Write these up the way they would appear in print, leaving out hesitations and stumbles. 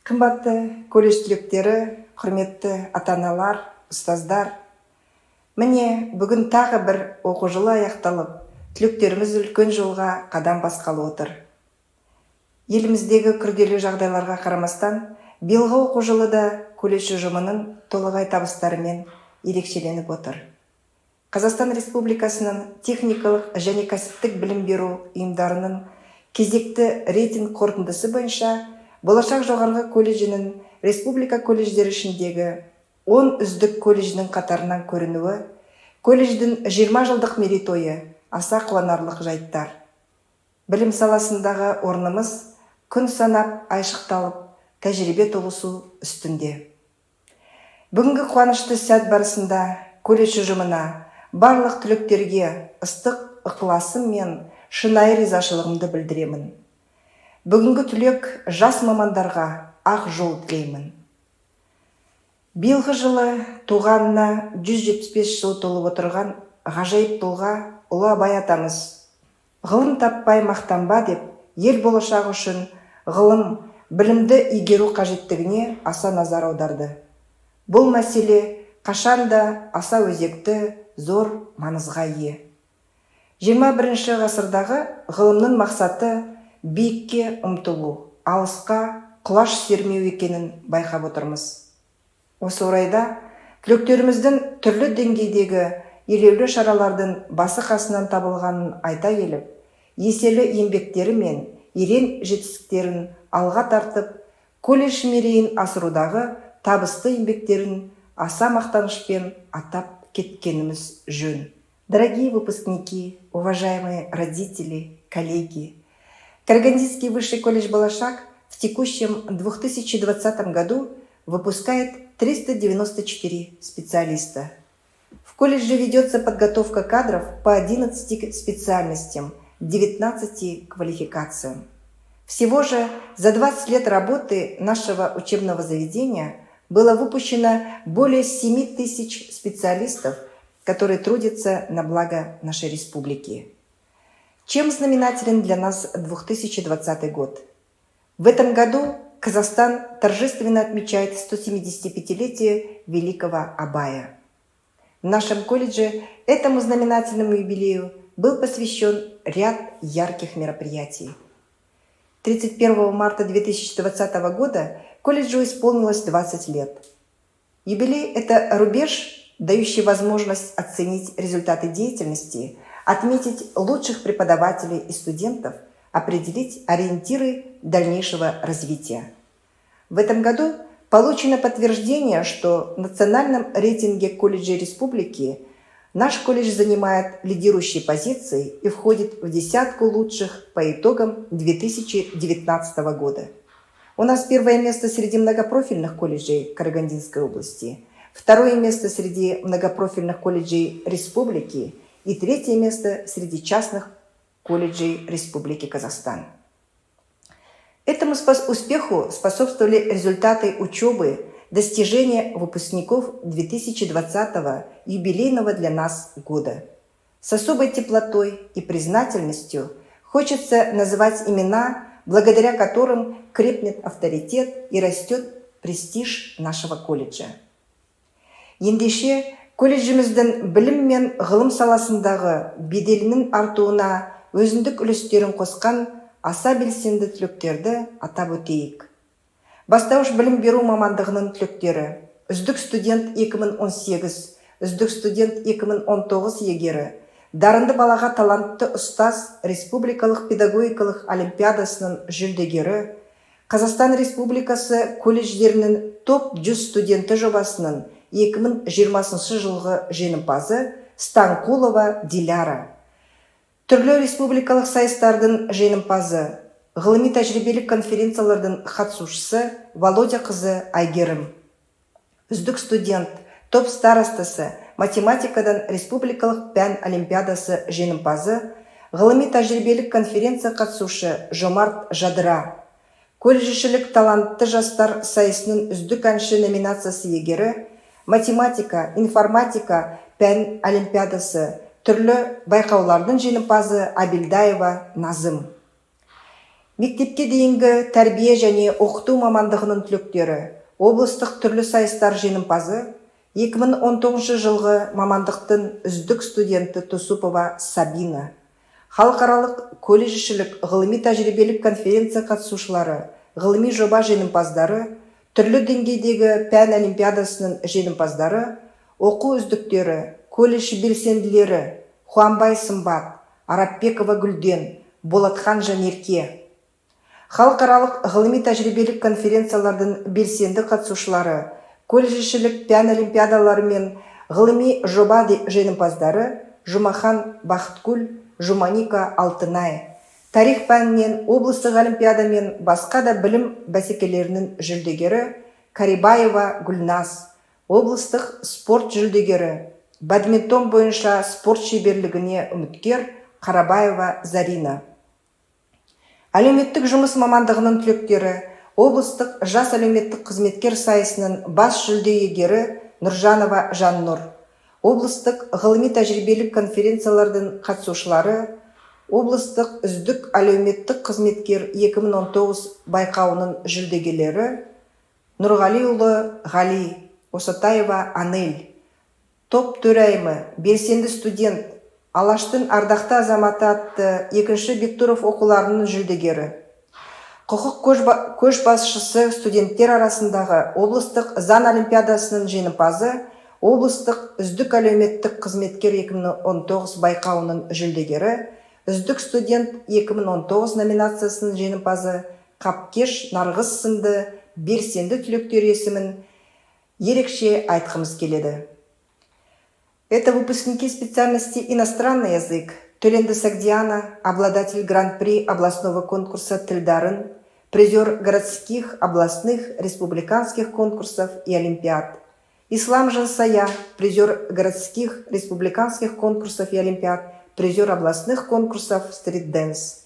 Қымбатты колледж түлектері, құрметті ата-аналар, ұстаздар. Міне, бүгін тағы бір оқу жылы аяқталып, түлектеріміз үлкен жолға қадам басқалы отыр. Еліміздегі күрделі жағдайларға қарамастан, биылғы оқу жылы да колледж ұжымының толағай табыстарымен ерекшеленіп отыр. Қазақстан Республикасының техникалық және кәсіптік білім беру ұйымдарының кезекті рейтинг қорытындысы бойынша Болашақ жоғарғы колледжінің республика колледждері ішіндегі 10 үздік колледжінің қатарынан көрінуі, колледждің 20 жылдық мерейтойы аса қуанарлық жайттар. Білім саласындағы орнымыз күн санап айшықталып, тәжірибе толысу үстінде. Бүгінгі қуанышты сәт барысында колледж ұжымына, барлық түлектерге ыстық ықыласым мен шынайы ризашылығымды білдіремін. Бүгінгі түлек жас мамандарға ақ жол тілеймін. Биылғы жылы туғанына 175 жыл толып отырған ғажайып тұлға ұлы Абай атамыз ғылым таппай мақтанба деп, ел болашағы үшін ғылым, білімді игеру қажеттігіне аса назар аударды. Бұл мәселе қашанда аса өзекті, зор маңызға ие. 21 ғасырдағы ғылымның мақсаты биікке ұмтылу, алысқа құлаш сермеу екенін байқап отырмыз. Осы орайда түлектеріміздің түрлі деңгейдегі елеулі шаралардың басы қасынан табылғанын айта келіп, еселі еңбектері мен ерен жетістіктерін алға тартып, колледж мерейін асырудағы табысты еңбектерін аса мақтанышпен атап кеткеніміз жөн. Дорогие выпускники, уважаемые родители, коллеги, Карагандинский высший колледж «Балашах» в текущем 2020 году выпускает 394 специалиста. В колледже ведется подготовка кадров по 11 специальностям, 19 квалификациям. Всего же за 20 лет работы нашего учебного заведения было выпущено более 7000 специалистов, которые трудятся на благо нашей республики. Чем знаменателен для нас 2020 год? В этом году Казахстан торжественно отмечает 175-летие великого Абая. В нашем колледже этому знаменательному юбилею был посвящен ряд ярких мероприятий. 31 марта 2020 года колледжу исполнилось 20 лет. Юбилей – это рубеж, дающий возможность оценить результаты деятельности, отметить лучших преподавателей и студентов, определить ориентиры дальнейшего развития. В этом году получено подтверждение, что в национальном рейтинге колледжей республики наш колледж занимает лидирующие позиции и входит в десятку лучших по итогам 2019 года. У нас первое место среди многопрофильных колледжей Карагандинской области, второе место среди многопрофильных колледжей республики и третье место среди частных колледжей Республики Казахстан. Этому успеху способствовали результаты учебы, достижения выпускников 2020 юбилейного для нас года. С особой теплотой и признательностью хочется называть имена, благодаря которым крепнет авторитет и растет престиж нашего колледжа. Ендеше, колледжіміздің білім мен ғылым саласындағы беделінің артуына өзіндік үлестерін қосқан аса белсенді түлектерді атап өтейік. Бастауыш білім беру мамандығының түлектері, үздік студент 2018, үздік студент 2019 егері, дарынды балаға талантты ұстаз Республикалық педагогикалық олимпиадасының жүлдегері, Қазақстан Республикасы колледждерінің топ 100 студенті жобасының 2020 жылғы жеңімпазы Станкулова Диляра. Түрлі республикалық сайыстардың жеңімпазы, ғылыми тәжірибелік конференциялардың қатысушысы Володя қызы Айгерім. Үздік студент, топ старостасы, математикадан республикалық пән олимпиадасы жеңімпазы, ғылыми тәжірибелік конференция қатысушы Жомарт Жадыра. Колледжішілік талантты жастар сайысының үздік әнші номинациясы егері, математика, информатика, пән олимпиадасы, түрлі байқаулардың жеңімпазы Абилдаева Назым. Мектепке дейінгі тәрбие және оқыту мамандығының түлектері, облыстық түрлі сайыстар жеңімпазы, 2019 жылғы мамандықтың үздік студенті Тусупова Сабина, халықаралық колледжішілік ғылыми тәжірибелік конференция қатысушылары, ғылыми жоба жеңімпаздары, түрлі деңгейдегі пән олимпиадасының жеңімпаздары, оқу үздіктері, колледж белсенділері Хуанбай Сымбат, Арапбекова Гүлден, Болатхан Жанерке, халықаралық ғылыми тәжірибелік конференциялардың белсенді қатысушылары, колледжішілік пән олимпиадалары мен ғылыми жоба жеңімпаздары Жұмахан Бақытгүл, Жұманика Алтынай, тарих пәнінен облыстық олимпиада мен басқа да білім бәсекелерінің жүлдегері Карибаева Гүлназ, облыстық спорт жүлдегері, бадминтон бойынша спорт шеберлігіне үміткер Қарабаева Зарина. Әлеуметтік жұмыс мамандығының түлектері, облыстық жас әлеуметтік қызметкер сайысының бас жүлде иегері Нұржанова Жаннұр, облыстық ғылыми тәжірибелік конференциялардың қатысушылары, облыстық үздік әлеуметтік қызметкер 2019 байқауының жүлдегерлері Нұрғалиұлы Ғали, Осатаева Анель, топ төрайымы, белсенді студент, Алаштың ардақты азаматы атты екінші Бектұров оқуларының жүлдегері, құқық көшбасшысы студенттер арасындағы облыстық заң олимпиадасының жеңімпазы, облыстық үздік әлеуметтік қызметкер 2019 байқауының жүлдегері, үздік студент 2019 номинациясының жеңімпазы Қапкеш Нарғыз сынды белсенді түлектер есімін ерекше айтқымыз келеді. Это выпускники специальности «Иностранный язык» Төленді Сагдиана, обладатель гран-при областного конкурса «Тильдарын», призер городских, областных, республиканских конкурсов и олимпиад. Ислам Жансая, призер городских, республиканских конкурсов и олимпиад, призер областных конкурсов «Стрит-дэнс».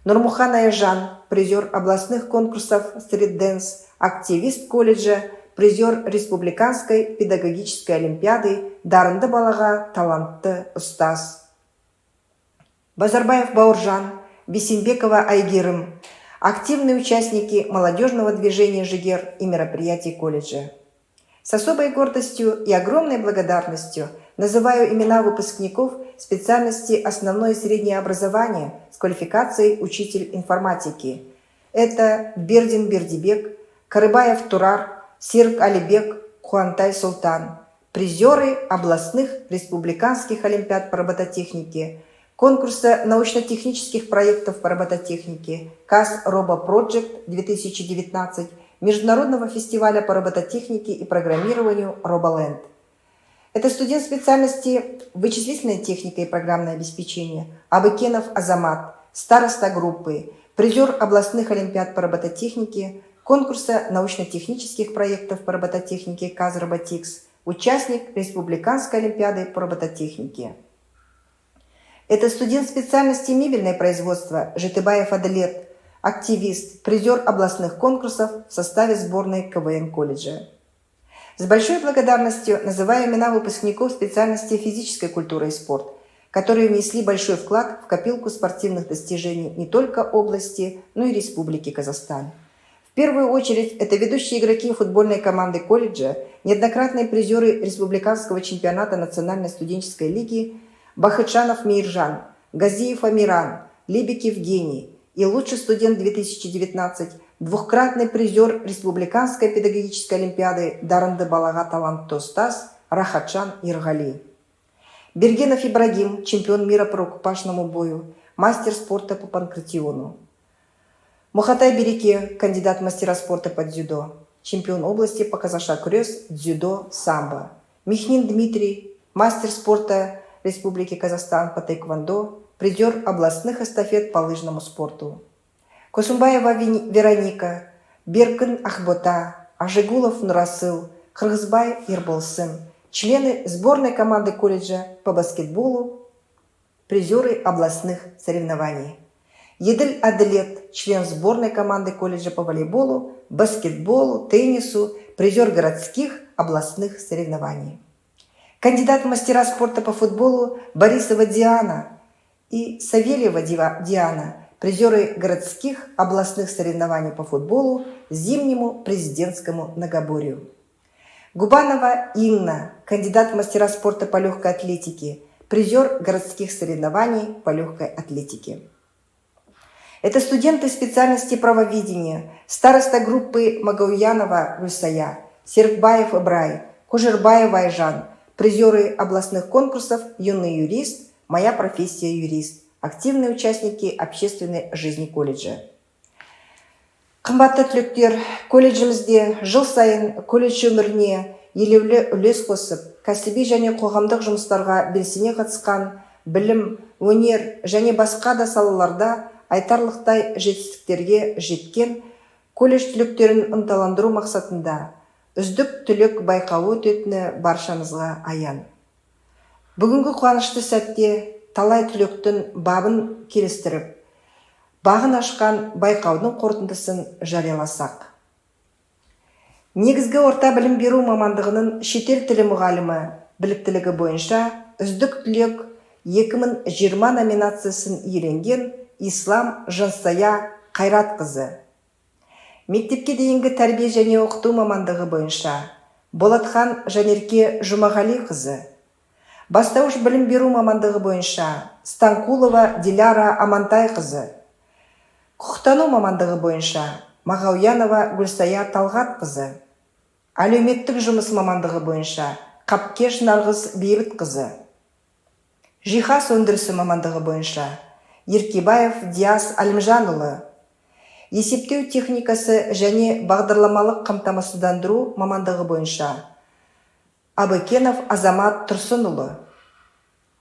Нурмухан Аяжан, призер областных конкурсов «Стрит-дэнс», активист колледжа, призер республиканской педагогической олимпиады, дарынды балаға талантты ұстаз. Базарбаев Бауыржан, Бесенбекова Айгерім, активные участники молодежного движения «Жигер» и мероприятий колледжа. С особой гордостью и огромной благодарностью называю имена выпускников специальности основное и среднее образование с квалификацией учитель информатики. Это Бердин Бердибек, Карыбаев Турар, Сирк Алибек, Хуантай Султан, призеры областных республиканских олимпиад по робототехнике, конкурса научно-технических проектов по робототехнике, КАС RoboProject 2019, Международного фестиваля по робототехнике и программированию RoboLand. Это студент специальности вычислительная техника и программное обеспечение Абыкенов Азамат, староста группы, призер областных олимпиад по робототехнике, конкурса научно-технических проектов по робототехнике КАЗ Robotics, участник Республиканской олимпиады по робототехнике. Это студент специальности мебельное производство Житыбаев Аделет, активист, призер областных конкурсов в составе сборной КВН колледжа. С большой благодарностью называю имена выпускников специальности физической культуры и спорт, которые внесли большой вклад в копилку спортивных достижений не только области, но и Республики Казахстан. В первую очередь, это ведущие игроки футбольной команды колледжа, неоднократные призеры республиканского чемпионата Национальной студенческой лиги Бахытжанов Мейржан, Газиев Амиран, Либик Евгений и лучший студент 2019, двухкратный призер Республиканской педагогической олимпиады дарынды балаға талантты ұстаз Рахатжан Иргали. Бергенов Ибрагим, чемпион мира по рукопашному бою, мастер спорта по панкратиону. Мухатай Береке, кандидат в мастера спорта по дзюдо, чемпион области по казаша-крёс, дзюдо, самбо. Михнин Дмитрий, мастер спорта Республики Казахстан по тэквондо, призер областных эстафет по лыжному спорту. Косумбаева Вероника, Беркин Ахбота, Ажигулов Нурасыл, Кыргызбай Ерболсын, члены сборной команды колледжа по баскетболу, призеры областных соревнований. Еділь Аделет, член сборной команды колледжа по волейболу, баскетболу, теннису, призер городских областных соревнований. Кандидат в мастера спорта по футболу Борисова Диана и Савельева Диана, призеры городских областных соревнований по футболу, зимнему президентскому многоборью. Губанова Инна, кандидат в мастера спорта по легкой атлетике, призер городских соревнований по легкой атлетике. Это студенты специальности правоведения, староста группы Магауянова Гульсая, Серкбаев Ибрай, Кужербаева Айжан, призеры областных конкурсов «Юный юрист», «Моя профессия юрист», активные участники общественной жизни колледжа. Қымбатты түлектер, колледжімізде жыл сайын колледж өміріне елеулі үлес қосып, кәсіби және қоғамдық жұмыстарға белсене қатысқан, білім, өнер және басқа да салаларда айтарлықтай жетістіктерге жеткен колледж түлектерін ынталандыру мақсатында үздік түлек байқауы өтетіні баршамызға аян. Бүгінгі қуанышты сәтте талай түлектің бабын келістіріп, бағын ашқан байқаудың қорытындысын жарияласақ. Негізгі орта білім беру мамандығының шетел тілі мұғалімі біліктілігі бойынша үздік түлек 2020 номинациясын иеленген Ислам Жансая Қайрат қызы. Мектепке дейінгі тәрбие және оқыту мамандығы бойынша Болатхан Жанерке Жұмағали қызы. Бастауыш білім беру мамандығы бойынша Станкулова Диляра Амантай қызы. Құқықтану мамандығы бойынша Мағауянова Гүлсая Талғат қызы. Әлеуметтік жұмыс мамандығы бойынша Қапкеш Нарғыз Бейбіт қызы. Жиһаз өндірісі мамандығы бойынша Еркебаев Диас Әлімжанұлы. Есептеу техникасы және бағдарламалық қамтамасыздандыру мамандығы бойынша Абыкенов Азамат Тұрсынұлы.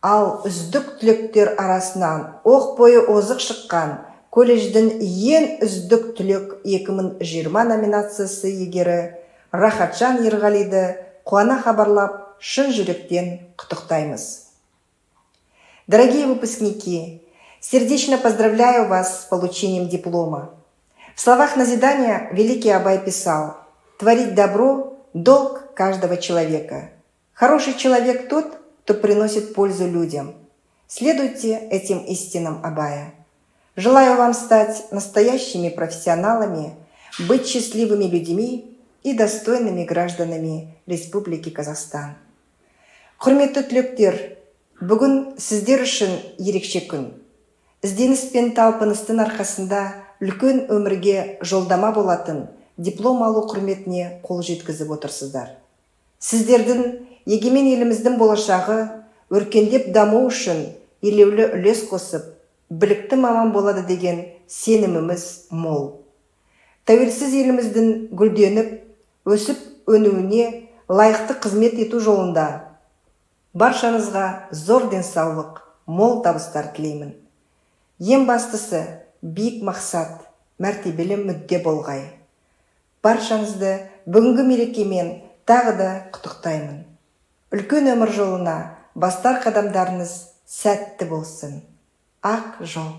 Ал үздік түлектер арасынан оқ бойы озық шыққан колледждің ең үздік түлек 2020 номинациясы егері Рахатжан Ерғалиді қуана хабарлап, шын жүректен құттықтаймыз. Дорогие выпускники, сердечно поздравляю вас с получением диплома. В словах назидания великий Абай писал: «Творить добро – долг каждого человека. Хороший человек тот, кто приносит пользу людям». Следуйте этим истинам Абая. Желаю вам стать настоящими профессионалами, быть счастливыми людьми и достойными гражданами Республики Казахстан. Құрметті түлектер, бүгін сіздер үшін ерекше күн. Ізденіс пен талпыныстың арқасында үлкен өмірге жолдама болатын диплом алу құрметіне қол жеткізіп отырсыздар. Сіздердің егемен еліміздің болашағы өркендеп даму үшін елеулі үлес қосып, білікті маман болады деген сеніміміз мол. Тәуелсіз еліміздің гүлденіп, өсіп өнуіне лайықты қызмет ету жолында баршаңызға зор денсаулық, мол табыстар тілеймін. Ең бастысы биік мақсат, мәртебелі мүдде болғай. Баршаңызды бүгінгі мерекемен тағы да құттықтаймын. Үлкен өмір жолына бастар қадамдарыңыз сәтті болсын. Ақ жол.